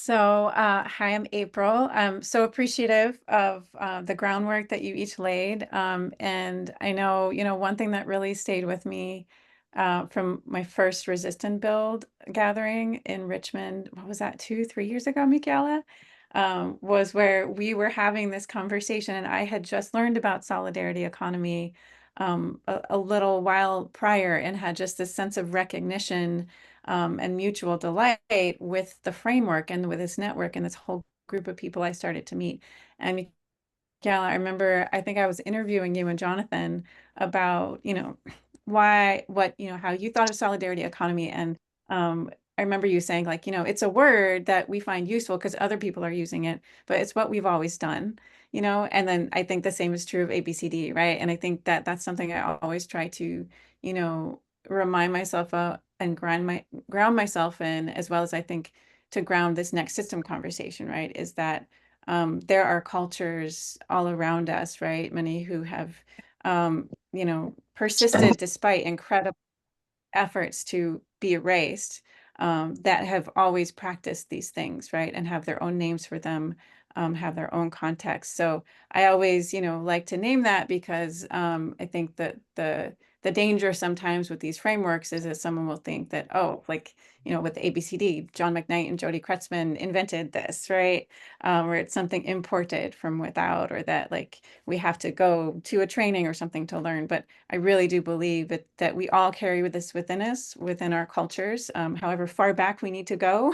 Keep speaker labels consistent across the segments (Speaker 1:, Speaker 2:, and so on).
Speaker 1: Hi, I'm April. I'm so appreciative of the groundwork that you each laid. And I know, one thing that really stayed with me from my first resistant build gathering in Richmond, what was that, 3 years ago, Miki'ala? Was where we were having this conversation, and I had just learned about solidarity economy a little while prior and had just this sense of recognition and mutual delight with the framework and with this network and this whole group of people I started to meet. And yeah, I remember, I think I was interviewing you and Jonathan about, how you thought of solidarity economy. And I remember you saying, like, it's a word that we find useful because other people are using it, but it's what we've always done, and then I think the same is true of ABCD, right? And I think that that's something I always try to, you know, remind myself of and ground myself in, as well as I think to ground this next system conversation, right? Is that there are cultures all around us, right? Many who have, persisted despite incredible efforts to be erased, that have always practiced these things, right? And have their own names for them, have their own context. So I always, like to name that because I think that the danger sometimes with these frameworks is that someone will think that, oh, like, with the ABCD, John McKnight and Jody Kretzmann invented this, right? Where it's something imported from without, or that like we have to go to a training or something to learn. But I really do believe that we all carry this within us, within our cultures, however far back we need to go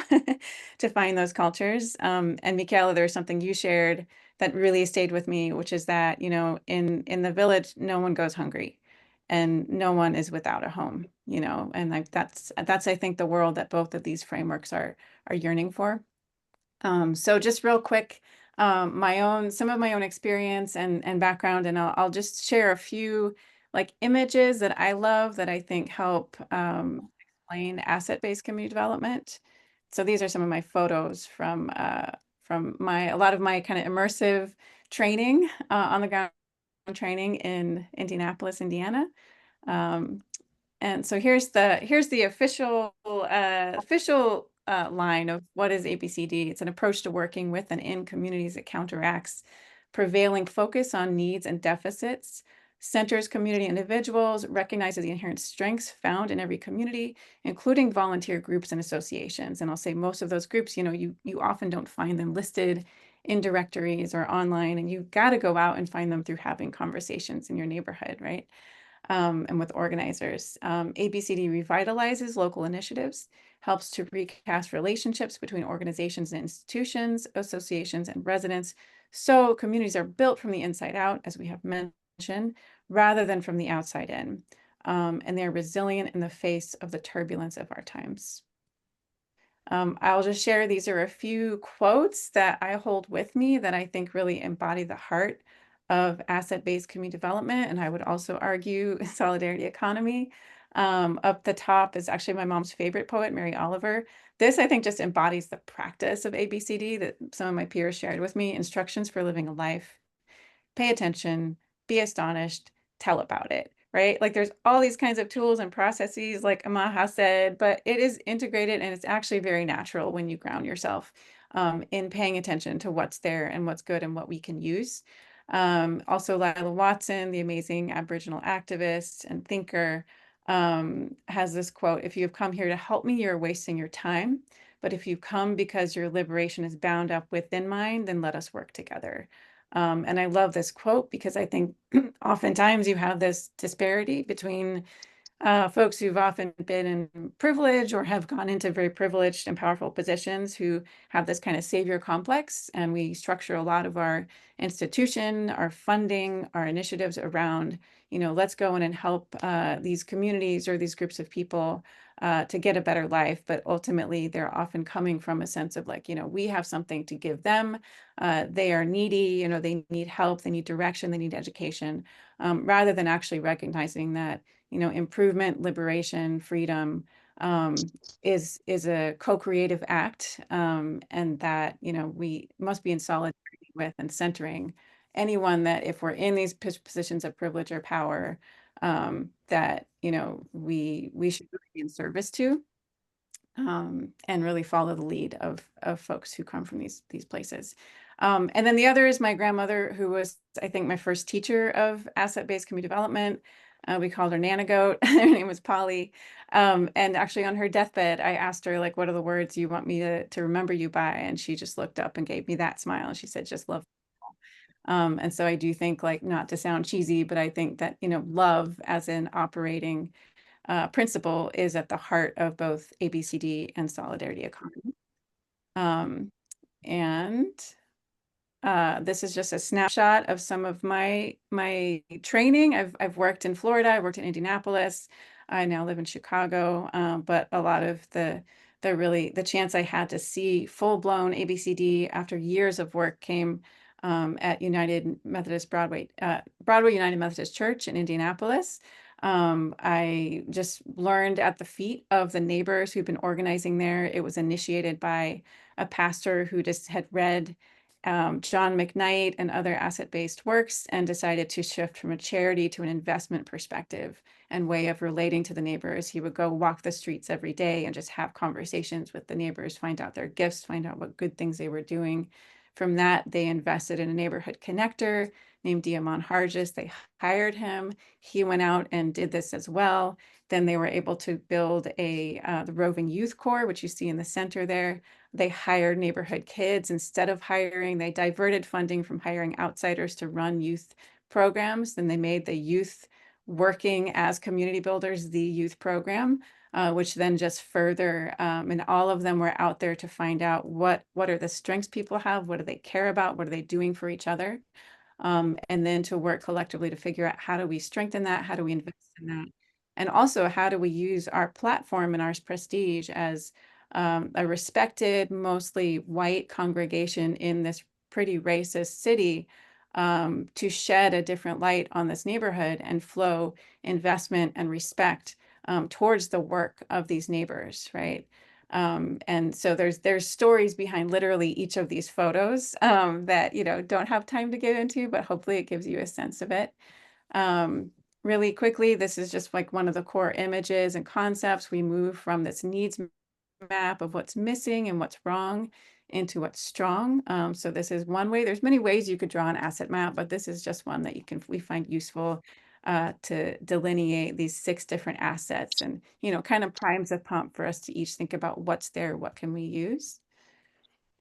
Speaker 1: to find those cultures. And Miki'ala, there's something you shared that really stayed with me, which is that, in the village, no one goes hungry and no one is without a home, and like that's I think the world that both of these frameworks are yearning for. So just real quick, some of my own experience and background, and I'll just share a few like images that I love that I think help explain asset-based community development. So these are some of my photos from a lot of my kind of immersive training on the ground training in Indianapolis, Indiana. Um, and so here's the official line of what is ABCD. It's an approach to working with and in communities that counteracts prevailing focus on needs and deficits, centers community individuals, recognizes the inherent strengths found in every community, including volunteer groups and associations. And I'll say most of those groups, you often don't find them listed in directories or online, and you've got to go out and find them through having conversations in your neighborhood, right? And with organizers. ABCD revitalizes local initiatives, helps to recast relationships between organizations and institutions, associations, and residents. So communities are built from the inside out, as we have mentioned, rather than from the outside in. And they're resilient in the face of the turbulence of our times. I'll just share, these are a few quotes that I hold with me that I think really embody the heart of asset-based community development, and I would also argue solidarity economy. Up the top is actually my mom's favorite poet, Mary Oliver. This, I think, just embodies the practice of ABCD that some of my peers shared with me: instructions for living a life, pay attention, be astonished, tell about it, right? Like there's all these kinds of tools and processes, like Amaha said, but it is integrated and it's actually very natural when you ground yourself in paying attention to what's there and what's good and what we can use. Also, Lila Watson, the amazing Aboriginal activist and thinker, has this quote: "If you have come here to help me, you're wasting your time. But if you come because your liberation is bound up within mine, then let us work together." And I love this quote because I think oftentimes you have this disparity between folks who've often been in privilege or have gone into very privileged and powerful positions who have this kind of savior complex. And we structure a lot of our institution, our funding, our initiatives around, let's go in and help these communities or these groups of people to get a better life. But ultimately, they're often coming from a sense of like, we have something to give them. They are needy, they need help, they need direction, they need education, rather than actually recognizing that improvement, liberation, freedom is a co-creative act, and that we must be in solidarity with and centering anyone that, if we're in these positions of privilege or power, that we should really be in service to. and really follow the lead of folks who come from these places. And then the other is my grandmother, who was, I think, my first teacher of asset-based community development. We called her Nana Goat. Her name was Polly. And actually on her deathbed, I asked her, like, what are the words you want me to remember you by? And she just looked up and gave me that smile. And she said, just love. And so I do think, like, not to sound cheesy, but I think that, love as an operating principle is at the heart of both ABCD and solidarity economy. Um, and this is just a snapshot of some of my training. I've worked in Florida. I worked in Indianapolis. I now live in Chicago. But a lot of the chance I had to see full-blown ABCD after years of work came at United Methodist Broadway United Methodist Church in Indianapolis. I just learned at the feet of the neighbors who'd been organizing there. It was initiated by a pastor who just had read John McKnight and other asset-based works and decided to shift from a charity to an investment perspective and way of relating to the neighbors. He would go walk the streets every day and just have conversations with the neighbors, find out their gifts, find out what good things they were doing. From that, they invested in a neighborhood connector named Diamond Hargis. They hired him. He went out and did this as well. Then they were able to build the Roving Youth Corps, which you see in the center there. They hired neighborhood kids. Instead of hiring, they diverted funding from hiring outsiders to run youth programs. Then they made the youth working as community builders the youth program, which then just further, and all of them were out there to find out what are the strengths people have, what do they care about, what are they doing for each other, and then to work collectively to figure out how do we strengthen that, how do we invest in that, and also how do we use our platform and our prestige as a respected, mostly white congregation in this pretty racist city, to shed a different light on this neighborhood and flow investment and respect towards the work of these neighbors, right? And so there's stories behind literally each of these photos that don't have time to get into, but hopefully it gives you a sense of it. Really quickly, this is just like one of the core images and concepts. We move from this needs map of what's missing and what's wrong into what's strong. So this is one way. There's many ways you could draw an asset map, but this is just one that we find useful to delineate these 6 different assets, and kind of primes the pump for us to each think about what's there, what can we use.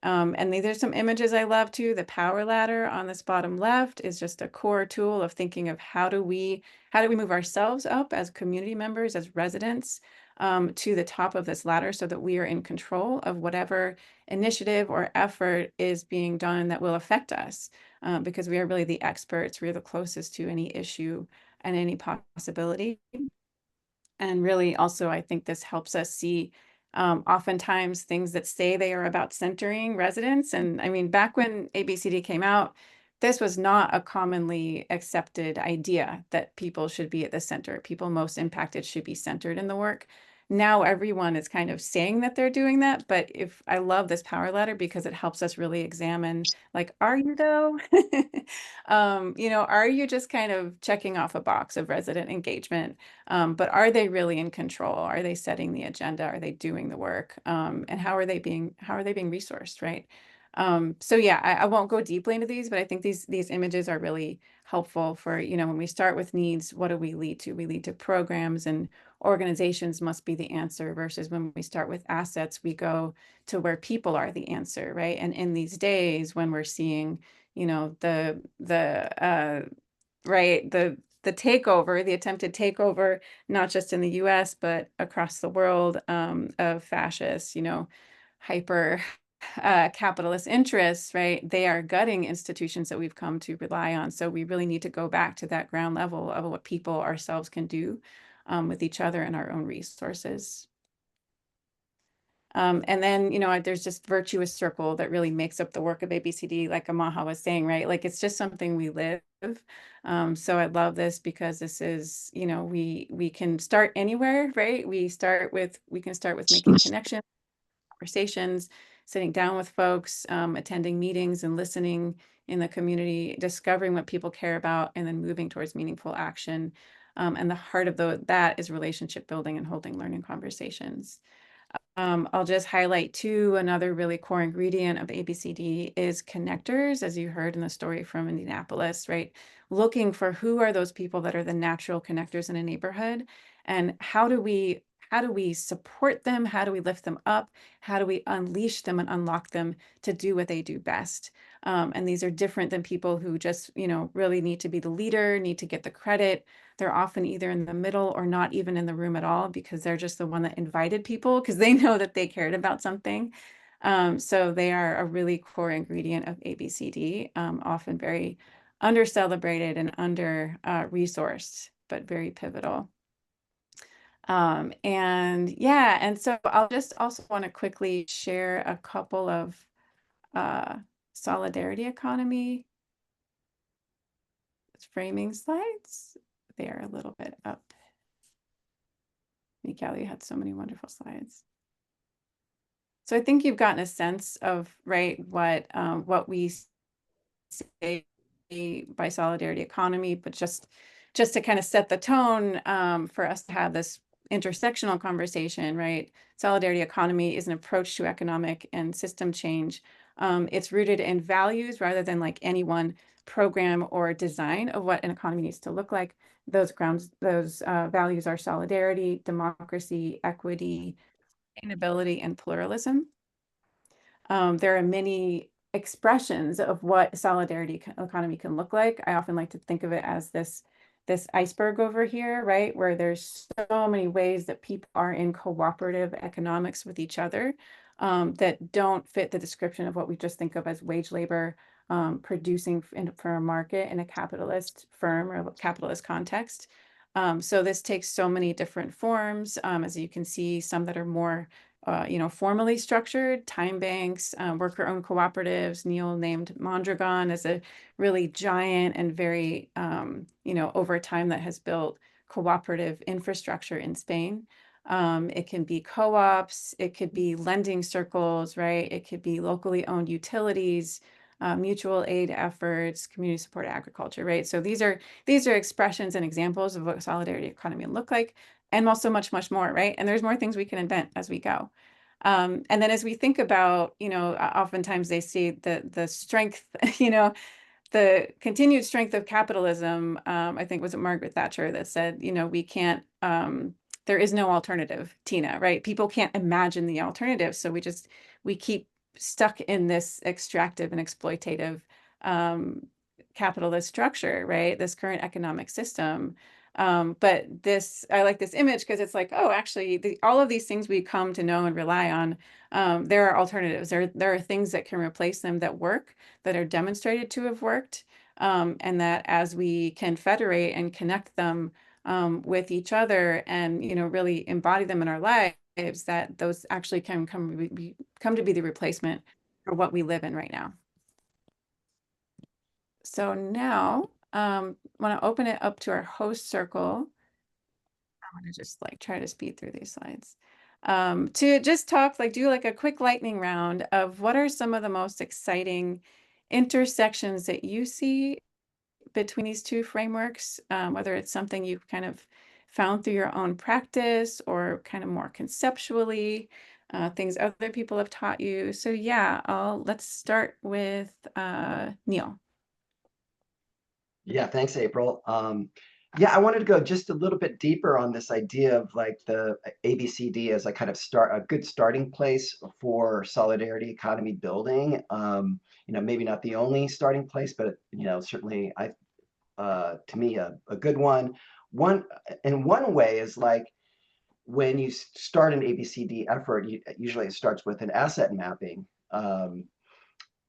Speaker 1: And there's some images I love too. The power ladder on this bottom left is just a core tool of thinking of how do we move ourselves up as community members, as residents, to the top of this ladder so that we are in control of whatever initiative or effort is being done that will affect us, because we are really the experts. We are the closest to any issue and any possibility. And really also, I think this helps us see oftentimes things that say they are about centering residents. And I mean, back when ABCD came out, this was not a commonly accepted idea that people should be at the center. People most impacted should be centered in the work. Now everyone is kind of saying that they're doing that, but if I love this power ladder because it helps us really examine, like, are you though? Are you just kind of checking off a box of resident engagement? But are they really in control? Are they setting the agenda? Are they doing the work? And how are they being resourced, right? So yeah, I won't go deeply into these, but I think these images are really helpful for, when we start with needs, what do we lead to? We lead to programs, and organizations must be the answer, versus when we start with assets, we go to where people are the answer, right? And in these days when we're seeing, the takeover, the attempted takeover, not just in the US, but across the world, of fascists, hyper capitalist interests, right? They are gutting institutions that we've come to rely on. So we really need to go back to that ground level of what people ourselves can do with each other and our own resources. And then, there's just virtuous circle that really makes up the work of ABCD, like Amaha was saying, right? Like, it's just something we live. So I love this because this is, we can start anywhere, right? We can start with making connections, conversations, sitting down with folks, attending meetings and listening in the community, discovering what people care about, and then moving towards meaningful action. And the heart of that is relationship building and holding learning conversations. I'll just highlight too, another really core ingredient of ABCD is connectors, as you heard in the story from Indianapolis, right? Looking for who are those people that are the natural connectors in a neighborhood, and how do we support them? How do we lift them up? How do we unleash them and unlock them to do what they do best? And these are different than people who just, really need to be the leader, need to get the credit. They're often either in the middle or not even in the room at all because they're just the one that invited people because they know that they cared about something. So they are a really core ingredient of ABCD, often very under celebrated and under resourced, but very pivotal. And yeah, and so I'll just also want to quickly share a couple of uh, solidarity economy framing slides. They're a little bit up. Miki'ala, you had so many wonderful slides. So I think you've gotten a sense of, right, what we say by solidarity economy, but just to kind of set the tone for us to have this intersectional conversation, right? Solidarity economy is an approach to economic and system change. It's rooted in values rather than like any one program or design of what an economy needs to look like. Those values are solidarity, democracy, equity, sustainability, and pluralism. There are many expressions of what solidarity economy can look like. I often like to think of it as this iceberg over here, right? Where there's so many ways that people are in cooperative economics with each other that don't fit the description of what we just think of as wage labor producing for a market in a capitalist firm or capitalist context. So this takes so many different forms, as you can see, some that are more formally structured, time banks, worker-owned cooperatives. Neal named Mondragon as a really giant and very, over time that has built cooperative infrastructure in Spain. It can be co-ops, it could be lending circles, right? It could be locally owned utilities, mutual aid efforts, community support agriculture, right? So these are expressions and examples of what solidarity economy look like, and also much, much more, right? And there's more things we can invent as we go. And then as we think about, oftentimes they see the strength, the continued strength of capitalism. I think was it Margaret Thatcher that said, we can't, there is no alternative, Tina, right? People can't imagine the alternative. So we keep stuck in this extractive and exploitative capitalist structure, right? This current economic system. But I like this image because it's like, oh, actually, all of these things we come to know and rely on, there are alternatives. There are things that can replace them that work, that are demonstrated to have worked, and that as we can federate and connect them with each other and really embody them in our lives, that those actually can come to be the replacement for what we live in right now. So now want to open it up to our host circle. I'm going to just like try to speed through these slides to just talk, do like a quick lightning round of what are some of the most exciting intersections that you see between these two frameworks, whether it's something you've kind of found through your own practice or kind of more conceptually, things other people have taught you. So yeah, let's start with Neal.
Speaker 2: Yeah, thanks, April. Yeah, I wanted to go just a little bit deeper on this idea of like the ABCD as a kind of a good starting place for solidarity economy building. Maybe not the only starting place, but certainly to me a good one. One way is like when you start an ABCD effort, usually it starts with an asset mapping.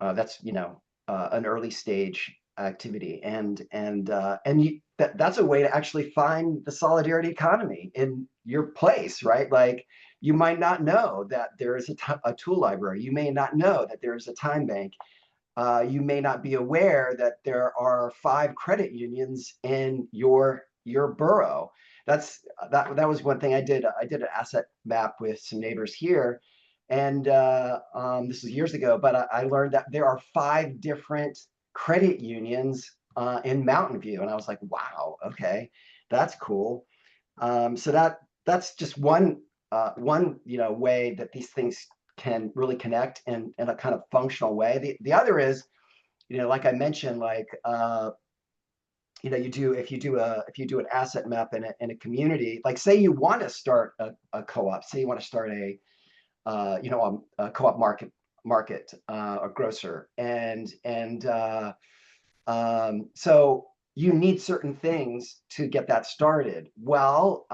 Speaker 2: That's an early stage activity, that's a way to actually find the solidarity economy in your place, right? Like you might not know that there is a tool library. You may not know that there is a time bank. You may not be aware that there are 5 credit unions in your borough. That was one thing I did. I did an asset map with some neighbors here, and this was years ago. But I learned that there are 5 different credit unions in Mountain View, and I was like, wow, okay, that's cool. So that's just one one way that these things can really connect in a kind of functional way. The other is, like I mentioned, like you do if you do an asset map in a community, like say you want to start a co-op, say you want to start a co-op market or grocer, and so you need certain things to get that started. Well,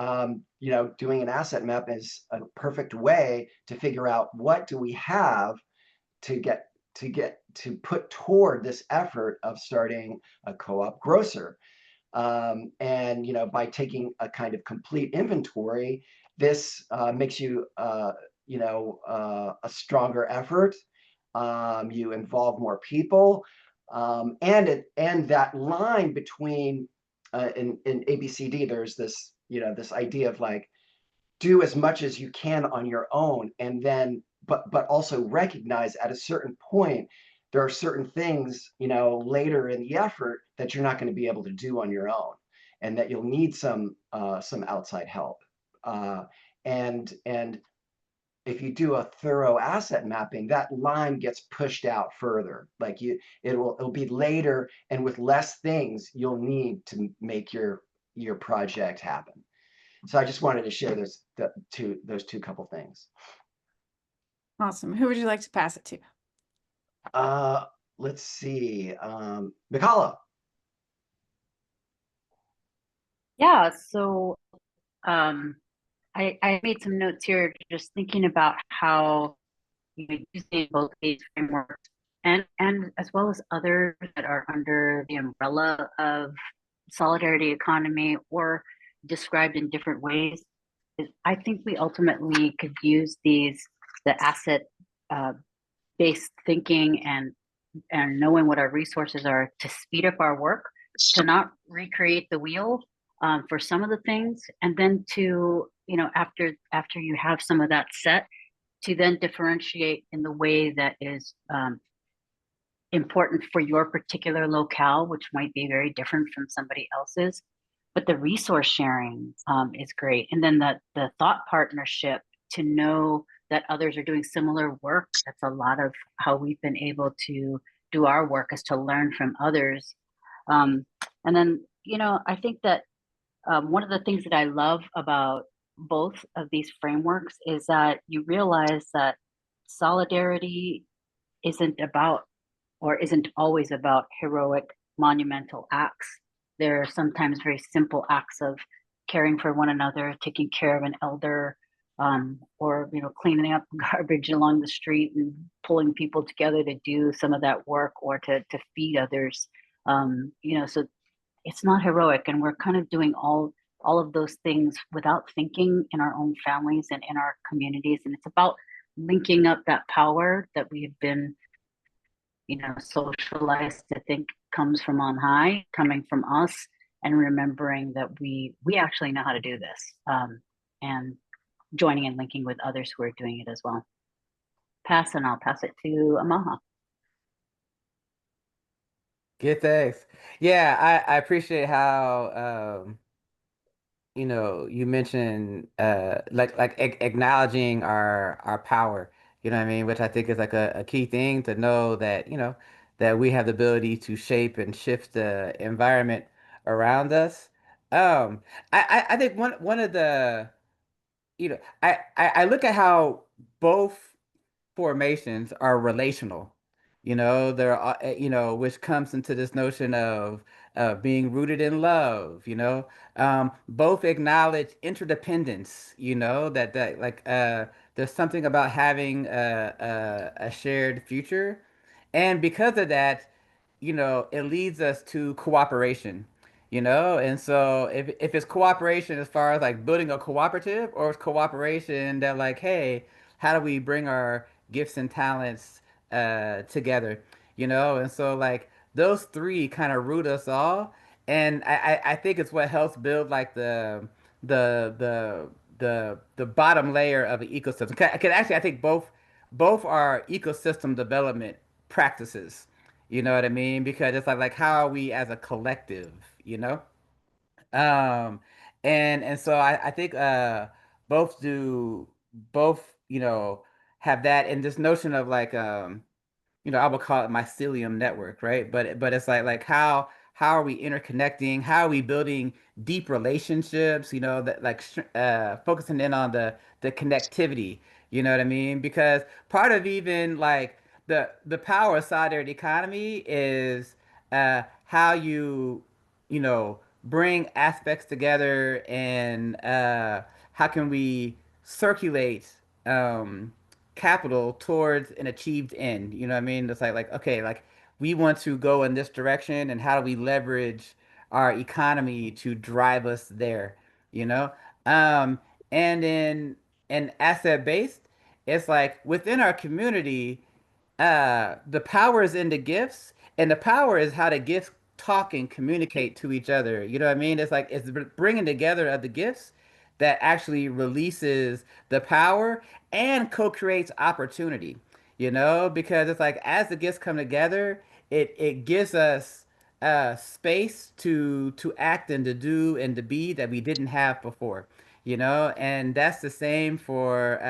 Speaker 2: doing an asset map is a perfect way to figure out what do we have to to put toward this effort of starting a co-op grocer. And by taking a kind of complete inventory, this makes you a stronger effort. You involve more people, and that line between in ABCD, there's this idea of like do as much as you can on your own, and then but also recognize at a certain point there are certain things later in the effort that you're not going to be able to do on your own, and that you'll need some outside help. And if you do a thorough asset mapping, that line gets pushed out further. Like it'll be later, and with less things you'll need to make your project happen. So I just wanted to share those two couple things.
Speaker 1: Awesome. Who would you like to pass it to?
Speaker 2: Uh, let's see. Miki'ala.
Speaker 3: Yeah, so um, I made some notes here just thinking about how using both these frameworks and as well as others that are under the umbrella of solidarity economy or described in different ways. I think we ultimately could use the asset uh, based thinking and knowing what our resources are to speed up our work, to not recreate the wheel for some of the things, and then to after you have some of that set, to then differentiate in the way that is important for your particular locale, which might be very different from somebody else's. But the resource sharing is great, and then the thought partnership to know that others are doing similar work. That's a lot of how we've been able to do our work, is to learn from others. Um, and then I think that one of the things that I love about both of these frameworks is that you realize that solidarity isn't about or isn't always about heroic monumental acts. There are sometimes very simple acts of caring for one another, taking care of an elder, or cleaning up garbage along the street and pulling people together to do some of that work, or to feed others. So it's not heroic, and we're kind of doing all of those things without thinking in our own families and in our communities, and it's about linking up that power that we have been socialized to think comes from on high, coming from us, and remembering that we actually know how to do this, and joining and linking with others who are doing it as well. And I'll pass it to Amaha.
Speaker 4: Good, thanks. Yeah, I appreciate how you mentioned like acknowledging our power, you know what I mean, which I think is like a key thing to know that, that we have the ability to shape and shift the environment around us. I think one of the, I look at how both formations are relational. There are, which comes into this notion of being rooted in love. Both acknowledge interdependence. That like there's something about having a shared future, and because of that, it leads us to cooperation. And so if it's cooperation as far as like building a cooperative, or it's cooperation that like, hey, how do we bring our gifts and talents together? And so like those three kind of root us all, and I think it's what helps build like the the the bottom layer of an ecosystem. 'Cause actually I think both are ecosystem development practices. You know what I mean? Because it's like how are we as a collective, you know? Um, and so I think both do both, have that, and this notion of like I would call it mycelium network, right? But it's like how are we interconnecting? How are we building deep relationships? That like focusing in on the connectivity. You know what I mean? Because part of even like the power of solidarity economy is how bring aspects together, and how can we circulate capital towards an achieved end. You know what I mean? It's like okay, like we want to go in this direction, and how do we leverage our economy to drive us there? You know? Um, and in asset based, it's like within our community, the power is in the gifts, and the power is how the gifts talk and communicate to each other. You know what I mean? It's like it's bringing together of the gifts that actually releases the power and co-creates opportunity. Because it's like as the gifts come together, it gives us space to act and to do and to be that we didn't have before. And that's the same for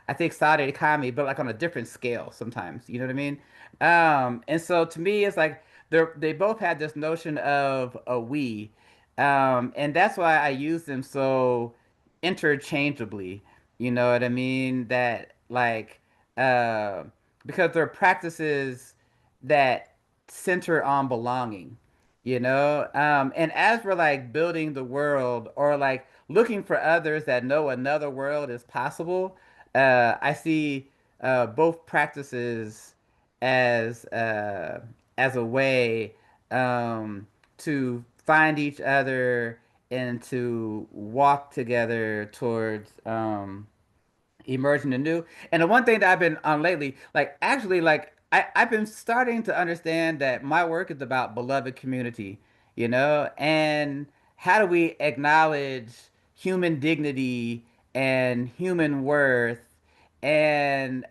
Speaker 4: I think solid economy, but like on a different scale sometimes. You know what I mean? And so to me, it's like they both had this notion of a we, and that's why I use them so interchangeably. You know what I mean? That like uh, because they're practices that center on belonging. And as we're like building the world, or like looking for others that know another world is possible, I see both practices as uh, as a way um, to find each other and to walk together towards emerging anew. And the one thing that I've been on lately, like actually, like I've been starting to understand that my work is about beloved community, and how do we acknowledge human dignity and human worth, and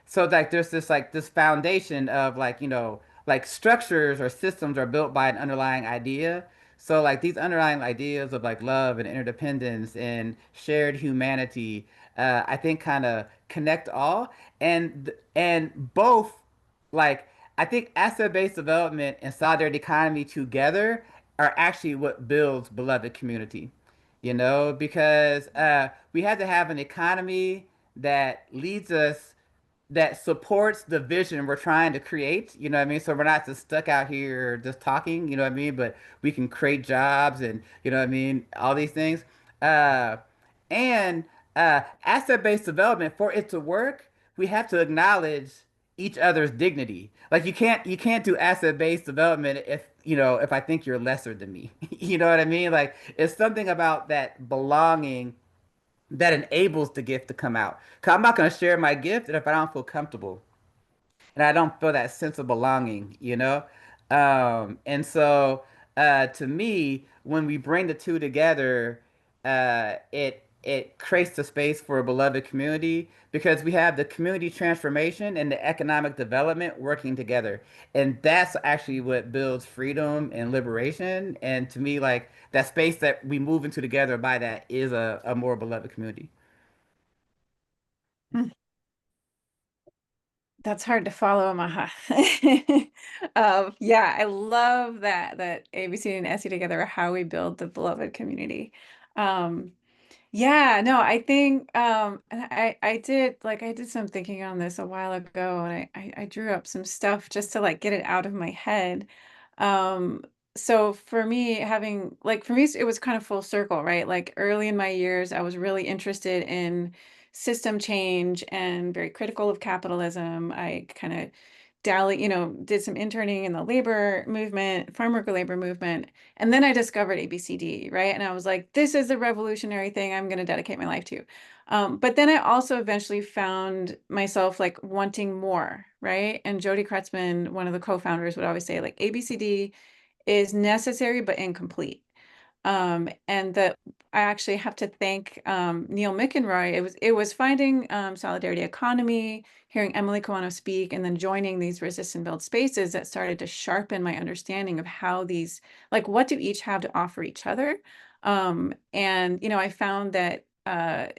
Speaker 4: so like there's this foundation of like like structures or systems are built by an underlying idea. So like these underlying ideas of like love and interdependence and shared humanity, I think kind of connect all, and both like I think asset-based development and solidarity economy together are actually what builds beloved community. Because we had to have an economy that leads us, that supports the vision we're trying to create. You know what I mean? So we're not just stuck out here just talking, you know what I mean? But we can create jobs and, you know what I mean? All these things. Uh, and asset-based development, for it to work, we have to acknowledge each other's dignity. Like you can't do asset-based development if I think you're lesser than me. You know what I mean? Like it's something about that belonging that enables the gift to come out. Cause I'm not gonna share my gift if I don't feel comfortable and I don't feel that sense of belonging. And so to me, when we bring the two together, it creates the space for a beloved community because we have the community transformation and the economic development working together. And that's actually what builds freedom and liberation. And to me, like that space that we move into together by that is a more beloved community.
Speaker 1: Hmm. That's hard to follow, Amaha. Yeah, I love that ABC and SE together are how we build the beloved community. Um, yeah, no, I think and I did some thinking on this a while ago, and I drew up some stuff just to like get it out of my head. Um, so for me, it was kind of full circle, right? Like early in my years, I was really interested in system change and very critical of capitalism. I kind of did some interning in the labor movement, farm worker labor movement. And then I discovered ABCD, right? And I was like, this is the revolutionary thing I'm going to dedicate my life to. But then I also eventually found myself like wanting more, right? And Jody Kretzmann, one of the co-founders, would always say like ABCD is necessary but incomplete. And that I actually have to thank Neil McEnroy. It was finding Solidarity Economy, hearing Emily Kawano speak, and then joining these resist and build spaces that started to sharpen my understanding of how these, like what do each have to offer each other. And, I found that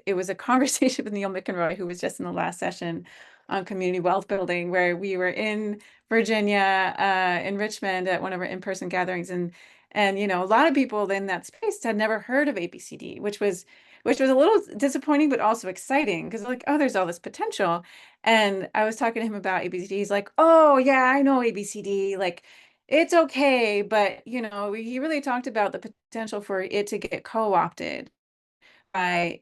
Speaker 1: it was a conversation with Neal Gorenflo, who was just in the last session on community wealth building, where we were in Virginia, in Richmond at one of our in-person gatherings. And, a lot of people in that space had never heard of ABCD, which was a little disappointing, but also exciting, because like, oh, there's all this potential. And I was talking to him about ABCD. He's like, oh yeah, I know ABCD. Like, it's okay. But, he really talked about the potential for it to get co-opted by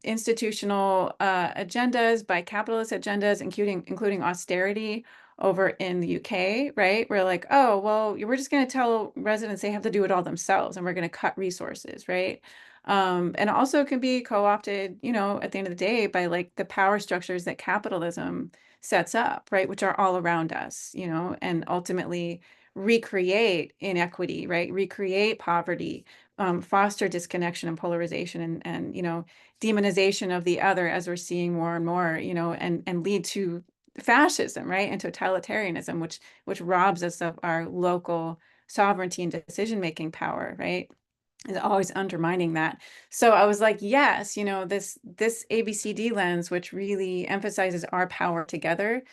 Speaker 1: institutional agendas, by capitalist agendas, including austerity over in the UK, right? We're like, oh, well, we're just going to tell residents they have to do it all themselves, and we're going to cut resources, right? And also can be co-opted, at the end of the day, by like the power structures that capitalism sets up, right? Which are all around us, and ultimately recreate inequity, right? Recreate poverty, foster disconnection and polarization, and demonization of the other, as we're seeing more and more, and lead to fascism, right, and totalitarianism, which robs us of our local sovereignty and decision-making power, right? Is always undermining that. So I was like, yes, this ABCD lens, which really emphasizes our power together,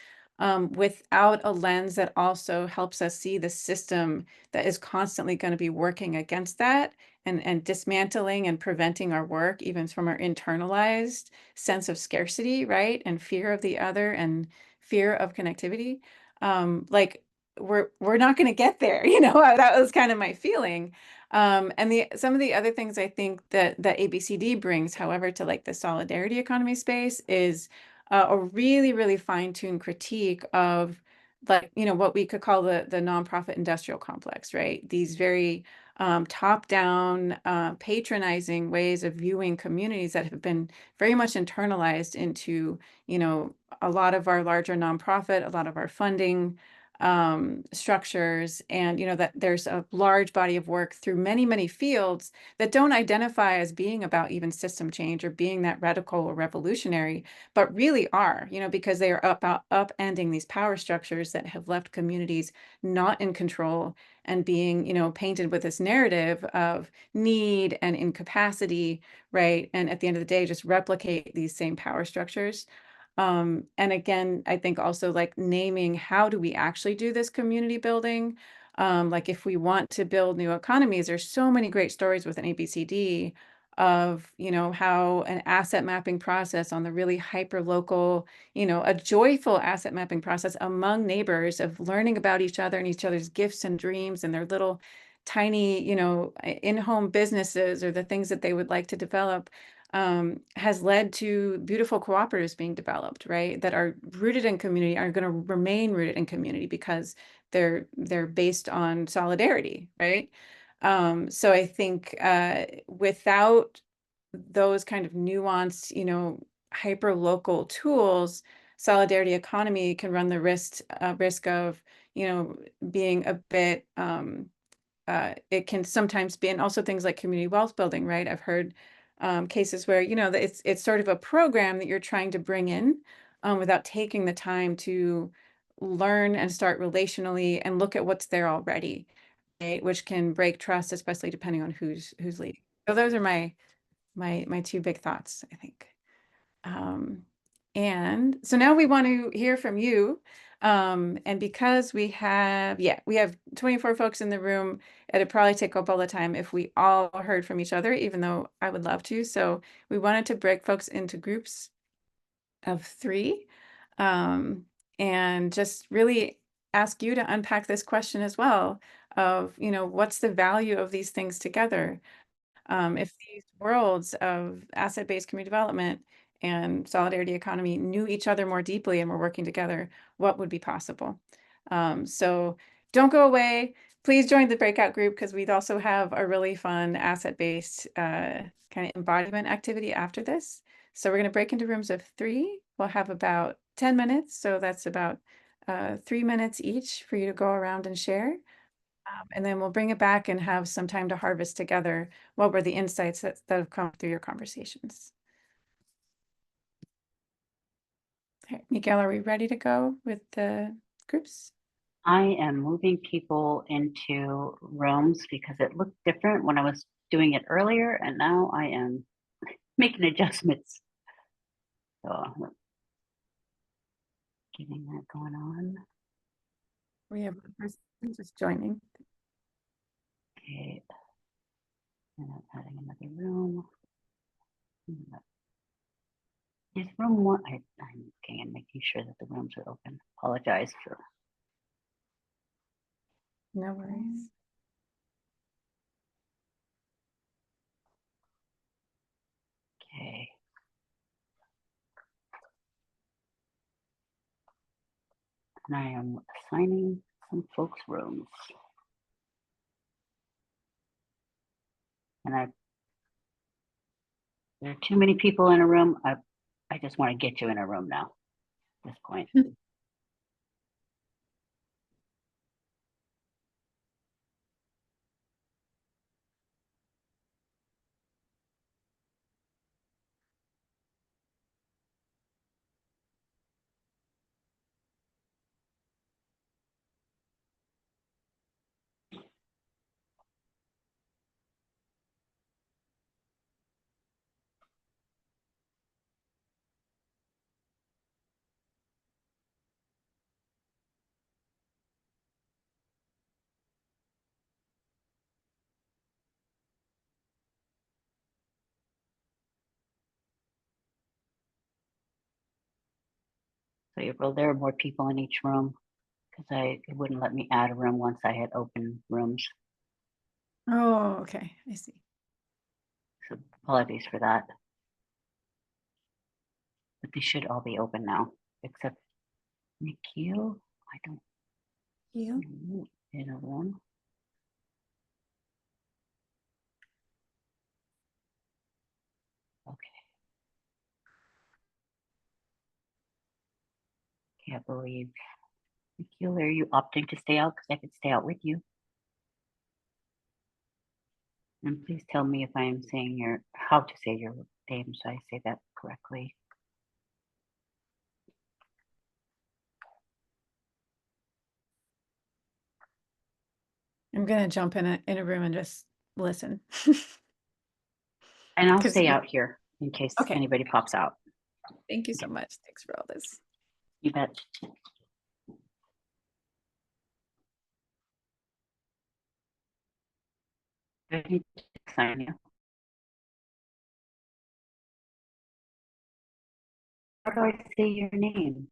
Speaker 1: without a lens that also helps us see the system that is constantly going to be working against that, and dismantling and preventing our work, even from our internalized sense of scarcity, right? And fear of the other and fear of connectivity. Like we're not going to get there, that was kind of my feeling. And some of the other things I think that ABCD brings, however, to like the solidarity economy space is a really, really fine-tuned critique of, like, what we could call the nonprofit industrial complex, right? These very top-down, patronizing ways of viewing communities that have been very much internalized into, a lot of our larger nonprofit, a lot of our funding structures, and that there's a large body of work through many, many fields that don't identify as being about even system change or being that radical or revolutionary, but really are, because they are about upending these power structures that have left communities not in control and being, painted with this narrative of need and incapacity, right? And at the end of the day, just replicate these same power structures. And again, I think also like naming, how do we actually do this community building? Like if we want to build new economies, there's so many great stories with an ABCD of, how an asset mapping process on the really hyper local, a joyful asset mapping process among neighbors of learning about each other and each other's gifts and dreams and their little tiny, in-home businesses or the things that they would like to develop, has led to beautiful cooperatives being developed, right? That are rooted in community, are going to remain rooted in community because they're based on solidarity, right? So I think without those kind of nuanced, hyper local tools, solidarity economy can run the risk of, being a bit. It can sometimes be, and also things like community wealth building, right? I've heard cases where, that it's sort of a program that you're trying to bring in without taking the time to learn and start relationally and look at what's there already, right? Which can break trust, especially depending on who's leading. So those are my two big thoughts, I think. And so now we want to hear from you. And because we have 24 folks in the room, it'd probably take up all the time if we all heard from each other, even though I would love to. So we wanted to break folks into groups of 3, and just really ask you to unpack this question as well of, what's the value of these things together? If these worlds of asset-based community development and solidarity economy knew each other more deeply and were working together, what would be possible? So don't go away. Please join the breakout group, because we'd also have a really fun asset-based kind of embodiment activity after this. So we're going to break into rooms of 3. We'll have about 10 minutes. So that's about 3 minutes each for you to go around and share. And then we'll bring it back and have some time to harvest together what were the insights that have come through your conversations. Okay, Miki'ala, are we ready to go with the groups?
Speaker 3: I am moving people into rooms because it looked different when I was doing it earlier, and now I am making adjustments. So getting that going on.
Speaker 1: We have a person just joining.
Speaker 3: Okay. And I'm adding another room. Is room one? I'm looking and making sure that the rooms are open. Apologize for.
Speaker 1: No worries.
Speaker 3: Okay. And I am assigning some folks rooms. And there are too many people in a room. I just want to get you in a room now at this point. So April, there are more people in each room because it wouldn't let me add a room once I had open rooms.
Speaker 1: Oh, okay. I see.
Speaker 3: So apologies for that. But they should all be open now, except Nikhil. I don't
Speaker 1: You?
Speaker 3: know in a room. Okay. Can't believe. Nikhil, are you opting to stay out? Because I could stay out with you. And please tell me if I am saying how to say your name so I say that correctly.
Speaker 1: I'm gonna jump in a room and just listen.
Speaker 3: And I'll
Speaker 1: 'Cause
Speaker 3: stay
Speaker 1: you-
Speaker 3: out here in case
Speaker 1: Okay.
Speaker 3: anybody pops out.
Speaker 1: Thank you so much. Thanks for all this.
Speaker 3: You bet. I need to sign you. How do I say your name?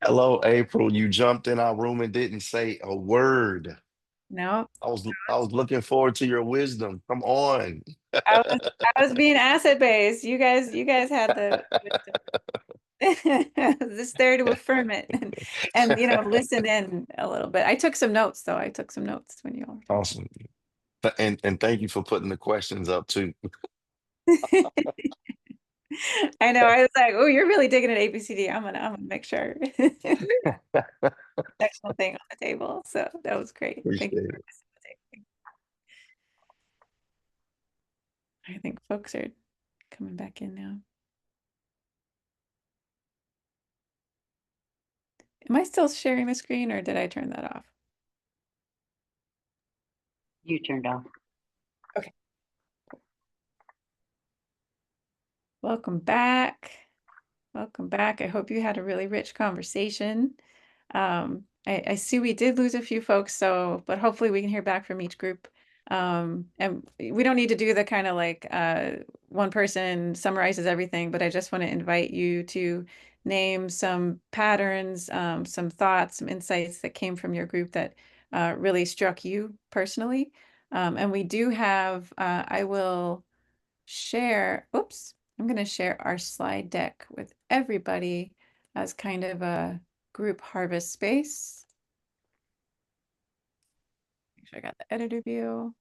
Speaker 5: Hello, April. You jumped in our room and didn't say a word.
Speaker 1: No,
Speaker 5: I was looking forward to your wisdom. Come on.
Speaker 1: I was being asset based. You guys had the wisdom. Just there to affirm it and listen in a little bit. I took some notes though. I took some notes when you all were
Speaker 5: Awesome. And thank you for putting the questions up too.
Speaker 1: talking. I know. I was like, oh, you're really digging at ABCD. I'm gonna make sure. Excellent thing on the table. So that was great. Thank you
Speaker 5: Appreciate
Speaker 1: for
Speaker 5: it.
Speaker 1: facilitating. I think folks are coming back in now. Am I still sharing the screen or did I turn that off?
Speaker 3: You turned off.
Speaker 1: Okay. Welcome back. Welcome back. I hope you had a really rich conversation. I see we did lose a few folks, but hopefully we can hear back from each group. And we don't need to do the kind of like one person summarizes everything, but I just want to invite you to name some patterns, some thoughts, some insights that came from your group that really struck you personally. And we do have, I will share, oops, I'm going to share our slide deck with everybody as kind of a group harvest space. Make sure I got the editor view.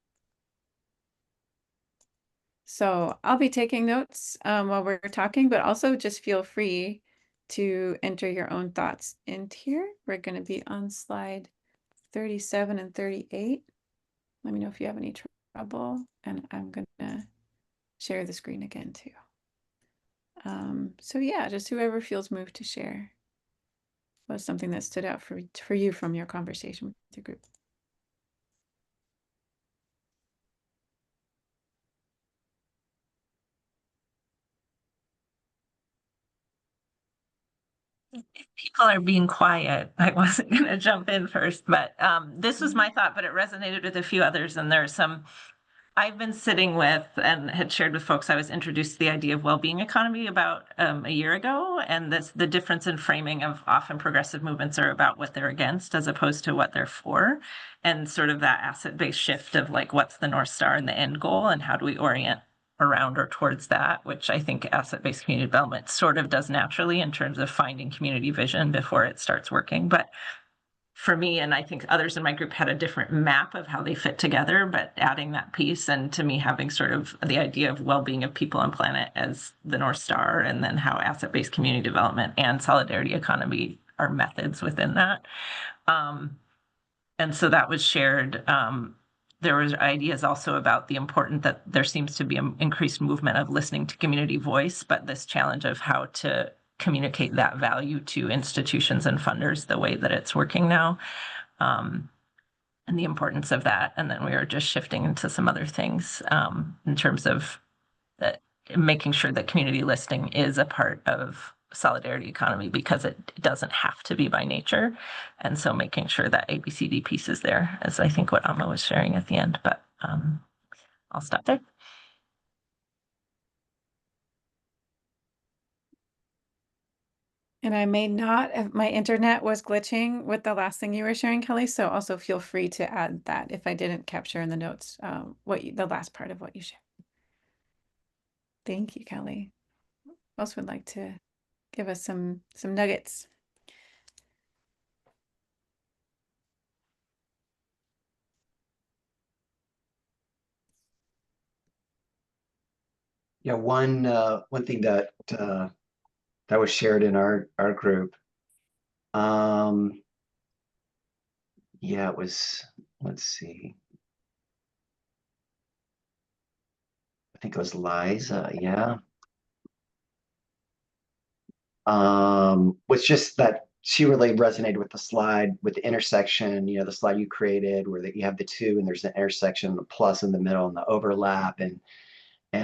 Speaker 1: So I'll be taking notes while we're talking, but also just feel free to enter your own thoughts into here. We're going to be on slide 37 and 38. Let me know if you have any trouble, and I'm going to share the screen again too. So yeah, just whoever feels moved to share was something that stood out for you from your conversation with your group.
Speaker 6: If people are being quiet, I wasn't going to jump in first, but this was my thought, but it resonated with a few others. And there's some I've been sitting with and had shared with folks. I was introduced to the idea of well-being economy about a year ago, and the difference in framing of often progressive movements are about what they're against as opposed to what they're for, and sort of that asset-based shift of like what's the North Star and the end goal, and how do we orient around or towards that, which I think asset-based community development sort of does naturally in terms of finding community vision before it starts working. But for me, and I think others in my group had a different map of how they fit together, but adding that piece, and to me having sort of the idea of well-being of people and planet as the North Star, and then how asset-based community development and solidarity economy are methods within that. And so that was shared. There was ideas also about the important that there seems to be an increased movement of listening to community voice, but this challenge of how to communicate that value to institutions and funders the way that it's working now, and the importance of that. And then we were just shifting into some other things in terms of that, making sure that community listening is a part of solidarity economy because it doesn't have to be by nature. And so making sure that ABCD piece is there, as I think what Amma was sharing at the end. But I'll stop there.
Speaker 1: And I may not have, my internet was glitching with the last thing you were sharing, Kelly. So also feel free to add that if I didn't capture in the notes the last part of what you shared. Thank you, Kelly. Who else would like to give us some nuggets?
Speaker 2: Yeah, one thing that that was shared in our group. Yeah, it was, let's see. I think it was Liza, yeah. Was just that she really resonated with the slide with the intersection, the slide you created where that you have the two and there's an intersection, the plus in the middle and the overlap, and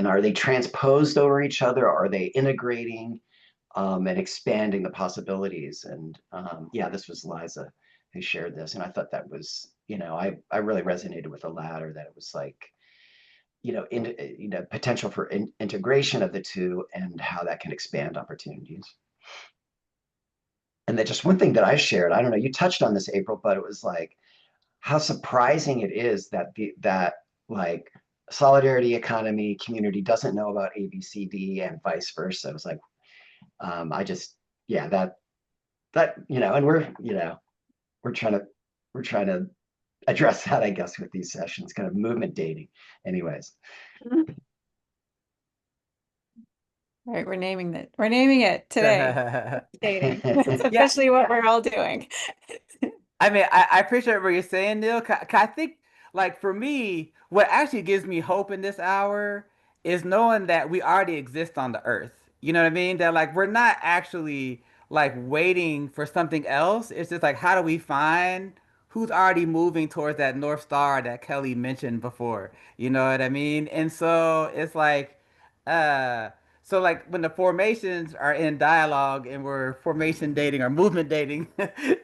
Speaker 2: are they transposed over each other? Or are they integrating and expanding the possibilities? And yeah, this was Liza who shared this, and I thought that was, I really resonated with the latter, that it was like, potential for integration of the two and how that can expand opportunities. And that just one thing that I shared, I don't know, you touched on this, April, but it was like how surprising it is that that like solidarity economy community doesn't know about ABCD and vice versa. It was like, I just yeah, that, and we're trying to, we're trying to address that, I guess, with these sessions, kind of movement dating. Anyways.
Speaker 1: All right, we're naming it. We're naming it today. Dating. That's
Speaker 4: Yeah,
Speaker 1: officially what we're all doing.
Speaker 4: I mean, I appreciate what you're saying, Neil. 'Cause I think, like, for me, what actually gives me hope in this hour is knowing that we already exist on the earth. You know what I mean? That, like, we're not actually, like, waiting for something else. It's just like, how do we find who's already moving towards that North Star that Kelly mentioned before? You know what I mean? And so it's like, uh, so like when the formations are in dialogue and we're formation dating or movement dating,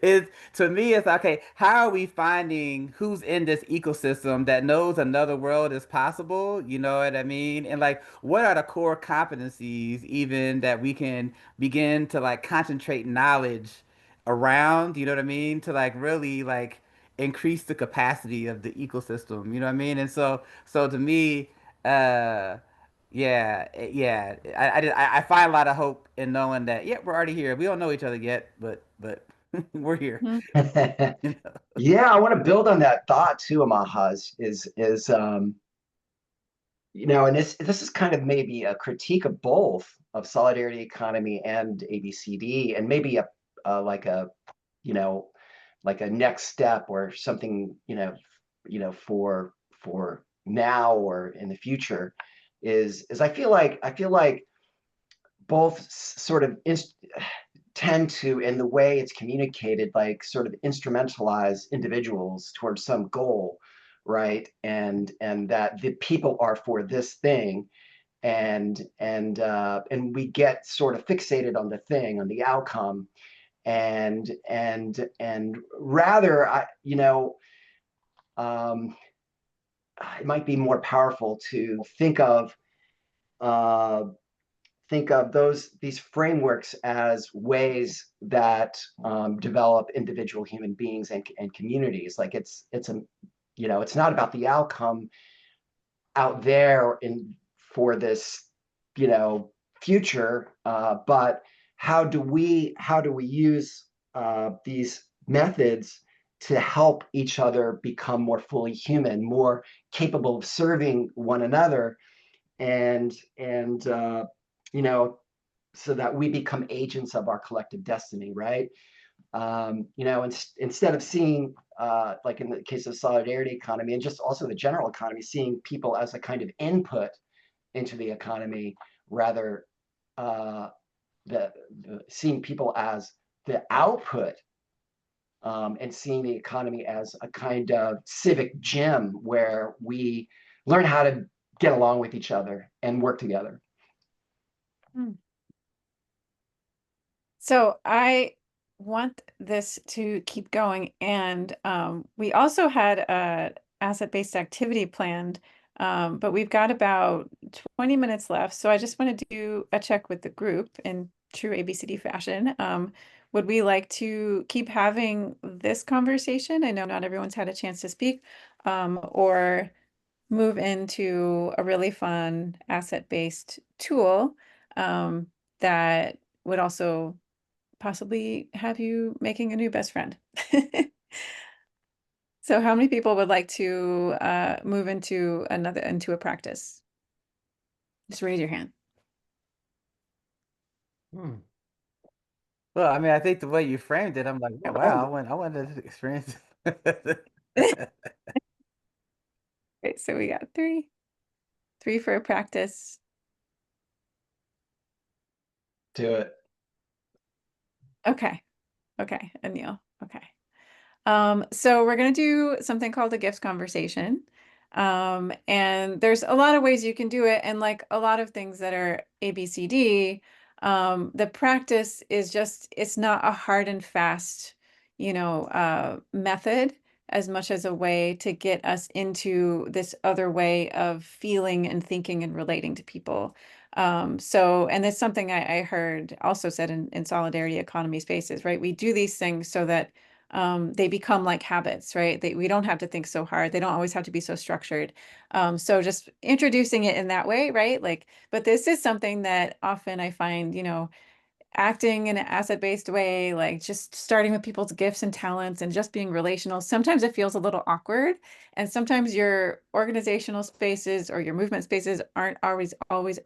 Speaker 4: is to me it's okay, how are we finding who's in this ecosystem that knows another world is possible? You know what I mean? And like what are the core competencies even that we can begin to like concentrate knowledge around, you know what I mean? To like really like increase the capacity of the ecosystem, you know what I mean? And so to me, uh yeah. I find a lot of hope in knowing that, yeah, we're already here. We don't know each other yet, but we're here.
Speaker 1: Mhm.
Speaker 4: You know?
Speaker 2: Yeah, I want to build on that thought too, Amahas, and this is kind of maybe a critique of both of solidarity economy and ABCD, and maybe like you know, like a next step or something, for now or in the future is I feel like both sort of tend to, in the way it's communicated, like sort of instrumentalize individuals towards some goal, right? And that the people are for this thing, and we get sort of fixated on the thing, on the outcome, and rather, um, it might be more powerful to uh, think of these frameworks as ways that develop individual human beings and communities. Like it's not about the outcome out there in for this you know future, but how do we use these methods to help each other become more fully human, more capable of serving one another, and you know so that we become agents of our collective destiny, right? Instead of seeing, like in the case of solidarity economy and just also the general economy, seeing people as a kind of input into the economy, rather uh, seeing people as the output, and seeing the economy as a kind of civic gym where we learn how to get along with each other and work together.
Speaker 1: Hmm. So I want this to keep going, and we also had a asset-based activity planned, but we've got about 20 minutes left. So I just want to do a check with the group in true ABCD fashion. Would we like to keep having this conversation? I know not everyone's had a chance to speak, or move into a really fun asset-based tool that would also possibly have you making a new best friend. So how many people would like to move into a practice? Just raise your hand.
Speaker 4: Hmm. Well, I mean, I think the way you framed it, I'm like, oh,
Speaker 1: Oh,
Speaker 4: wow, I want to experience.
Speaker 1: great. So we got three for a practice.
Speaker 2: Do it.
Speaker 1: Okay. Okay. And Neil. Okay. So we're going to do something called a gifts conversation. And there's a lot of ways you can do it. And like a lot of things that are ABCD, the practice is just, it's not a hard and fast, method as much as a way to get us into this other way of feeling and thinking and relating to people. And it's something I heard also said in solidarity economy spaces, right? We do these things so that they become like habits, right? We don't have to think so hard. They don't always have to be so structured. So just introducing it in that way, right? Like, but this is something that often I find, acting in an asset-based way, like just starting with people's gifts and talents and just being relational, sometimes it feels a little awkward. And sometimes your organizational spaces or your movement spaces aren't always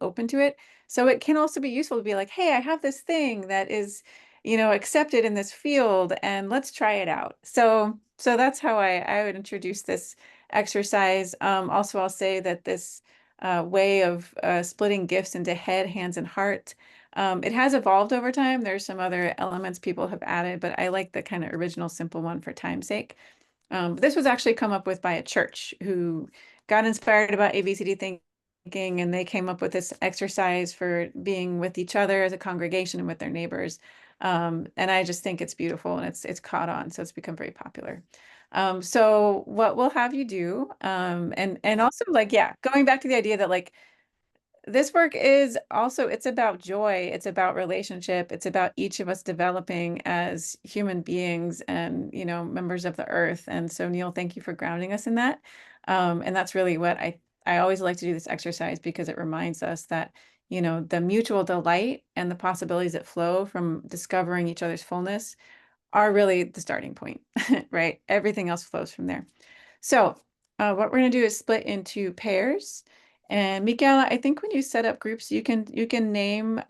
Speaker 1: open to it. So it can also be useful to be like, hey, I have this thing that is, accepted in this field, and let's try it out. So that's how I would introduce this exercise. Also, I'll say that this way of splitting gifts into head, hands, and heart, it has evolved over time. There's some other elements people have added, but I like the kind of original simple one for time's sake. This was actually come up with by a church who got inspired about ABCD thinking, and they came up with this exercise for being with each other as a congregation and with their neighbors. And I just think it's beautiful, and it's caught on, so it's become very popular. So what we'll have you do, and also, like, yeah, going back to the idea that, like, this work is also, it's about joy, it's about relationship, it's about each of us developing as human beings and, members of the earth. And so, Neal, thank you for grounding us in that. And that's really what I always like to do this exercise, because it reminds us that, the mutual delight and the possibilities that flow from discovering each other's fullness are really the starting point, right? Everything else flows from there. So what we're going to do is split into pairs. And Miki'ala, I think when you set up groups, you can name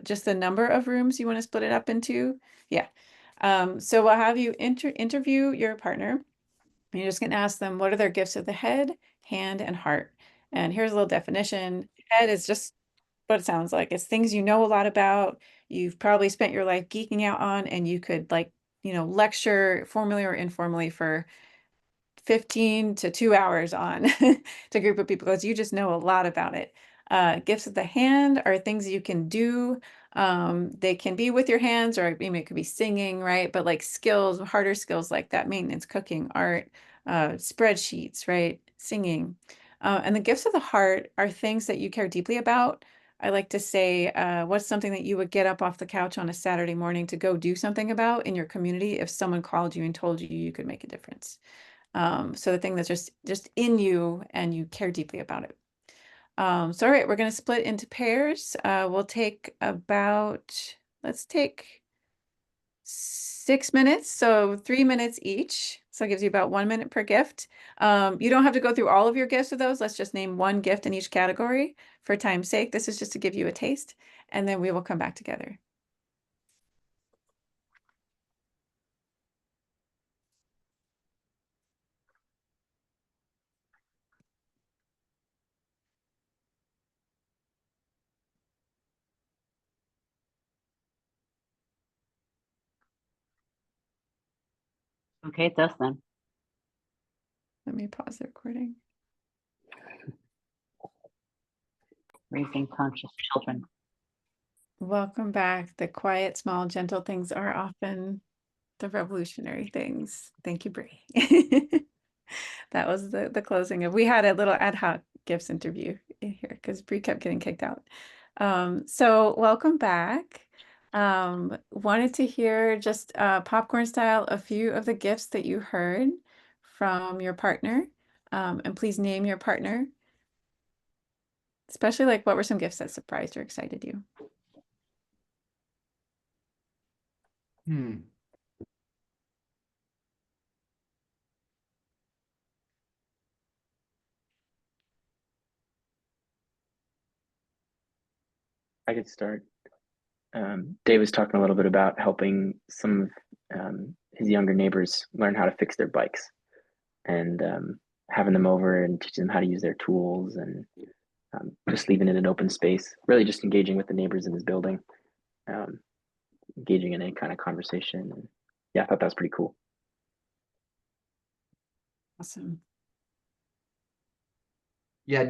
Speaker 1: just the number of rooms you want to split it up into. Yeah. So we'll have you interview your partner. You're just going to ask them, what are their gifts of the head, hand, and heart? And here's a little definition. Head is just what it sounds like. It's things you know a lot about, you've probably spent your life geeking out on, and you could, like, lecture formally or informally for 15 to 2 hours on to a group of people, because you just know a lot about it. Gifts of the hand are things you can do. They can be with your hands, or it could be singing, right? But like skills, harder skills like that, maintenance, cooking, art, spreadsheets, right? Singing. And the gifts of the heart are things that you care deeply about. I like to say, what's something that you would get up off the couch on a Saturday morning to go do something about in your community if someone called you and told you could make a difference? So the thing that's just in you and you care deeply about it. So all right, we're going to split into pairs. We'll take let's take 6 minutes, so 3 minutes each. So it gives you about 1 minute per gift. You don't have to go through all of your gifts of those. Let's just name one gift in each category for time's sake. This is just to give you a taste, and then we will come back together.
Speaker 3: Okay, it's us then.
Speaker 1: Let me pause the recording.
Speaker 3: Raising conscious children.
Speaker 1: Welcome back. The quiet, small, gentle things are often the revolutionary things. Thank you, Bree. That was the closing of, we had a little ad hoc gifts interview in here because Bree kept getting kicked out. So welcome back. Wanted to hear just popcorn style a few of the gifts that you heard from your partner. And please name your partner. Especially, like, what were some gifts that surprised or excited you?
Speaker 7: I could start. Dave was talking a little bit about helping some of his younger neighbors learn how to fix their bikes, and having them over and teaching them how to use their tools, and just leaving it an open space, really just engaging with the neighbors in his building, engaging in any kind of conversation. And yeah, I thought that was pretty cool.
Speaker 1: Awesome.
Speaker 2: Yeah,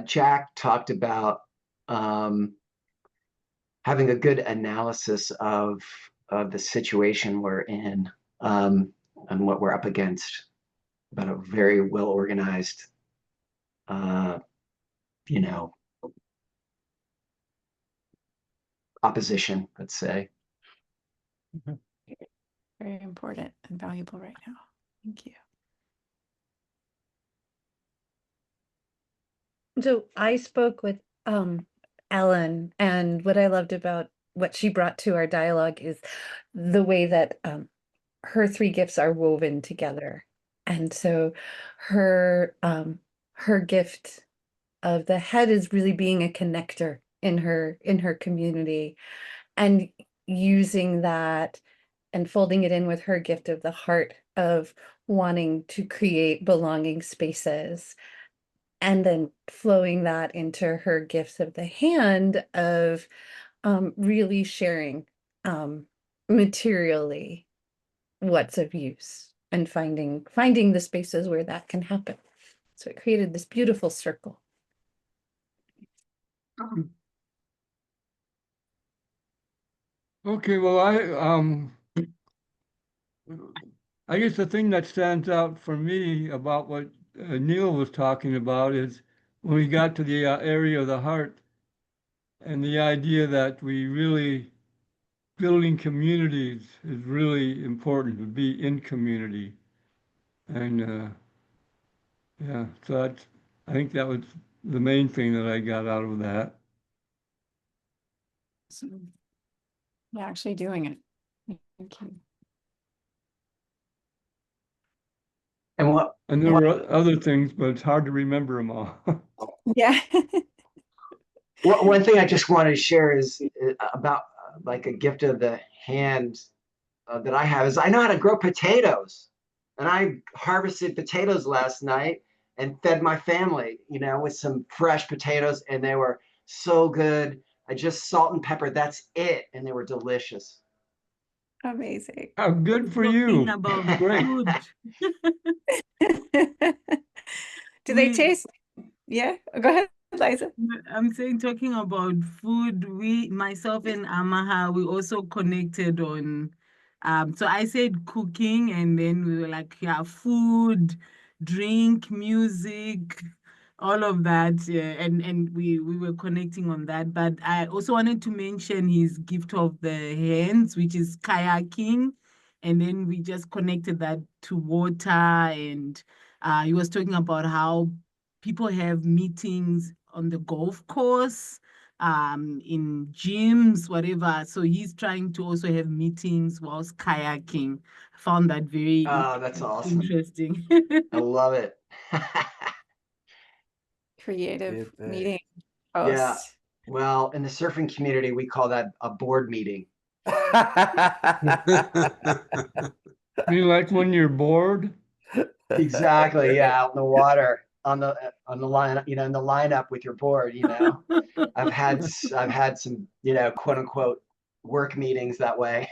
Speaker 2: Jack talked about having a good analysis of the situation we're in, and what we're up against, about a very well organized, opposition, let's say.
Speaker 1: Very important and valuable right now. Thank you.
Speaker 8: So I spoke with Ellen, and what I loved about what she brought to our dialogue is the way that her three gifts are woven together. And so her gift of the head is really being a connector in her community, and using that and folding it in with her gift of the heart of wanting to create belonging spaces, and then flowing that into her gifts of the hand of really sharing materially what's of use, and finding the spaces where that can happen. So it created this beautiful circle.
Speaker 9: Okay, well, I guess the thing that stands out for me about what Neal was talking about is when we got to the area of the heart, and the idea that we really building communities is really important, to be in community. And yeah, so I think that was the main thing that I got out of that.
Speaker 1: Yeah, actually doing it. Thank you.
Speaker 9: And there were other things, but it's hard to remember them all.
Speaker 1: Yeah.
Speaker 2: One thing I just wanted to share is about like a gift of the hand that I have is I know how to grow potatoes. And I harvested potatoes last night and fed my family, with some fresh potatoes, and they were so good. I just salt and pepper, that's it. And they were delicious.
Speaker 1: Amazing.
Speaker 9: Oh, good for you.
Speaker 10: Talking about
Speaker 9: Great.
Speaker 10: food.
Speaker 1: Do they taste? Yeah, go ahead, Liza.
Speaker 10: I'm saying, talking about food, myself and Amaha, we also connected on, so I said cooking, and then we were like, yeah, food, drink, music, all of that, yeah, and we were connecting on that. But I also wanted to mention his gift of the hands, which is kayaking, and then we just connected that to water, and he was talking about how people have meetings on the golf course, in gyms, whatever. So he's trying to also have meetings whilst kayaking. I found that very
Speaker 2: Oh, that's awesome.
Speaker 10: interesting.
Speaker 2: I love it.
Speaker 1: Creative meeting
Speaker 2: Yeah.
Speaker 1: host.
Speaker 2: Well, in the surfing community, we call that a board meeting.
Speaker 9: You like when you're bored?
Speaker 2: Exactly. Yeah, out in the water, on the line, in the lineup with your board. I've had some, quote unquote work meetings that way.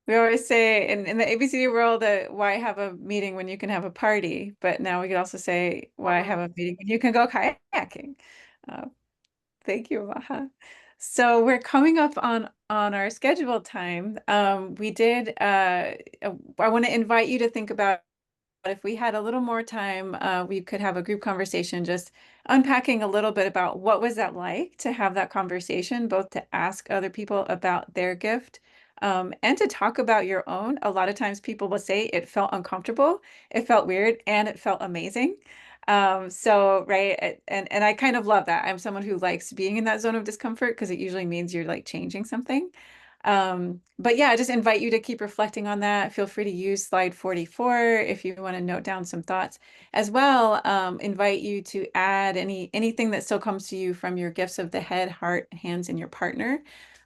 Speaker 1: We always say in the ABCD world that why have a meeting when you can have a party? But now we could also say why have a meeting when you can go kayaking? Thank you, Maha. So we're coming up on our scheduled time. We did. I want to invite you to think about if we had a little more time, we could have a group conversation, just unpacking a little bit about what was that like to have that conversation, both to ask other people about their gift, and to talk about your own. A lot of times people will say it felt uncomfortable, it felt weird, and it felt amazing. So right, and I kind of love that. I'm someone who likes being in that zone of discomfort because it usually means you're like changing something. But yeah, I just invite you to keep reflecting on that. Feel free to use slide 44 if you want to note down some thoughts as well. Invite you to add anything that still comes to you from your gifts of the head, heart, hands, and your partner.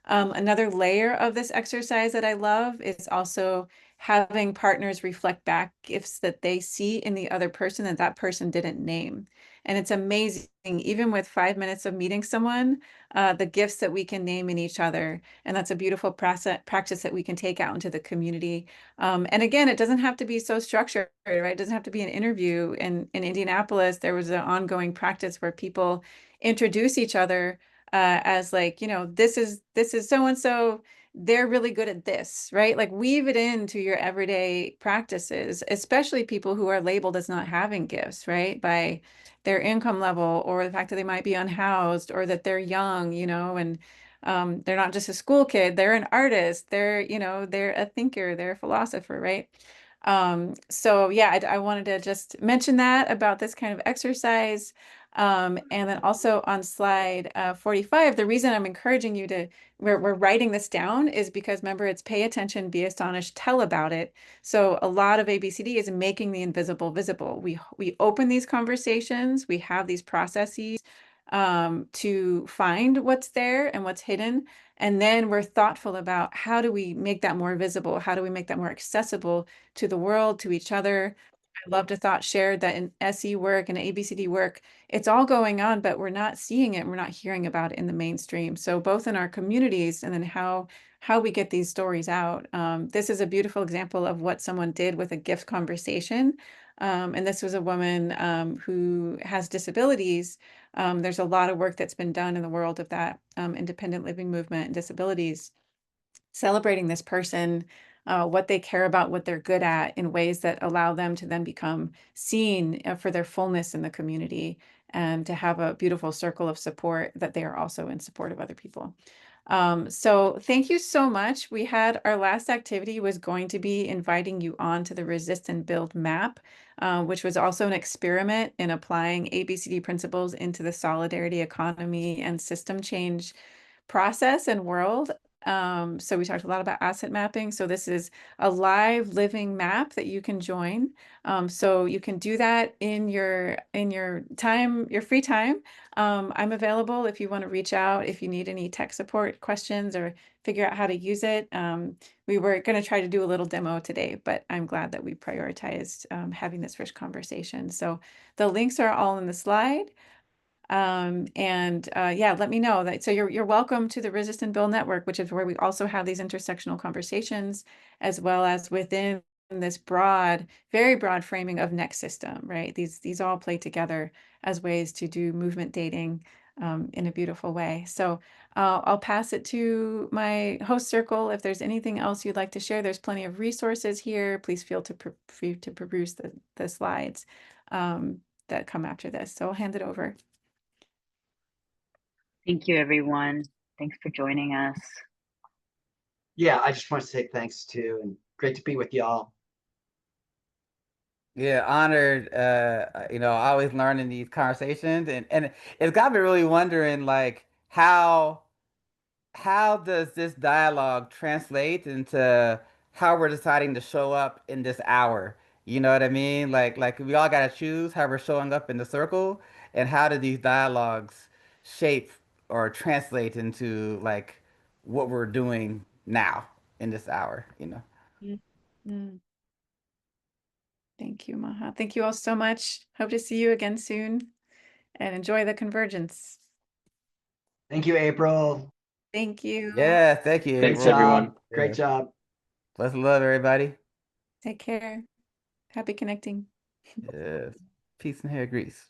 Speaker 1: Another layer of this exercise that I love is also having partners reflect back gifts that they see in the other person that that person didn't name. And it's amazing, even with 5 minutes of meeting someone, the gifts that we can name in each other. And that's a beautiful practice that we can take out into the community. And again, it doesn't have to be so structured, right? It doesn't have to be an interview. In Indianapolis, there was an ongoing practice where people introduce each other as like, this is so-and-so, they're really good at this, right? Like weave it into your everyday practices, especially people who are labeled as not having gifts, right? By their income level, or the fact that they might be unhoused, or that they're young, and they're not just a school kid, they're an artist, they're a thinker, they're a philosopher, right? So yeah, I wanted to just mention that about this kind of exercise. And then also on slide 45, the reason I'm encouraging you to, we're writing this down is because remember, it's pay attention, be astonished, tell about it. So a lot of ABCD is making the invisible visible. We open these conversations, we have these processes to find what's there and what's hidden. And then we're thoughtful about how do we make that more visible? How do we make that more accessible to the world, to each other? I loved a thought shared that in SE work and ABCD work, it's all going on, but we're not seeing it. We're not hearing about it in the mainstream. So both in our communities and then how we get these stories out. This is a beautiful example of what someone did with a gift conversation. And this was a woman who has disabilities. There's a lot of work that's been done in the world of that independent living movement and disabilities, celebrating this person, what they care about, what they're good at in ways that allow them to then become seen for their fullness in the community and to have a beautiful circle of support that they are also in support of other people. So thank you so much. We had our last activity was going to be inviting you on to the Resist and Build map, which was also an experiment in applying ABCD principles into the solidarity economy and system change process and world. So we talked a lot about asset mapping. So this is a live living map that you can join. So you can do that in your time, your free time. I'm available if you want to reach out, if you need any tech support questions or figure out how to use it. We were going to try to do a little demo today, but I'm glad that we prioritized having this first conversation. So the links are all in the slide. Yeah, let me know that. So you're welcome to the Resist and Build Network, which is where we also have these intersectional conversations, as well as within this broad, very broad framing of next system, right? These all play together as ways to do movement dating in a beautiful way. So I'll pass it to my host circle. If there's anything else you'd like to share, there's plenty of resources here. Please feel free to peruse the slides that come after this. So I'll hand it over.
Speaker 3: Thank you, everyone. Thanks for joining us.
Speaker 2: Yeah, I just want to say thanks too, and great to be with y'all.
Speaker 4: Yeah, honored. Always learning these conversations, and it's got me really wondering, like, how does this dialogue translate into how we're deciding to show up in this hour? You know what I mean? Like we all gotta choose how we're showing up in the circle, and how do these dialogues shape or translate into like what we're doing now in this hour, you know?
Speaker 1: Mm. Thank you, Maha. Thank you all so much. Hope to see you again soon and enjoy the convergence.
Speaker 2: Thank you, April.
Speaker 1: Thank you.
Speaker 4: Yeah, thank you,
Speaker 7: Thanks,
Speaker 2: Great
Speaker 4: April.
Speaker 7: everyone.
Speaker 2: job. Great job.
Speaker 4: Bless and love, everybody.
Speaker 1: Take care. Happy connecting.
Speaker 4: Yes. Peace and hair grease.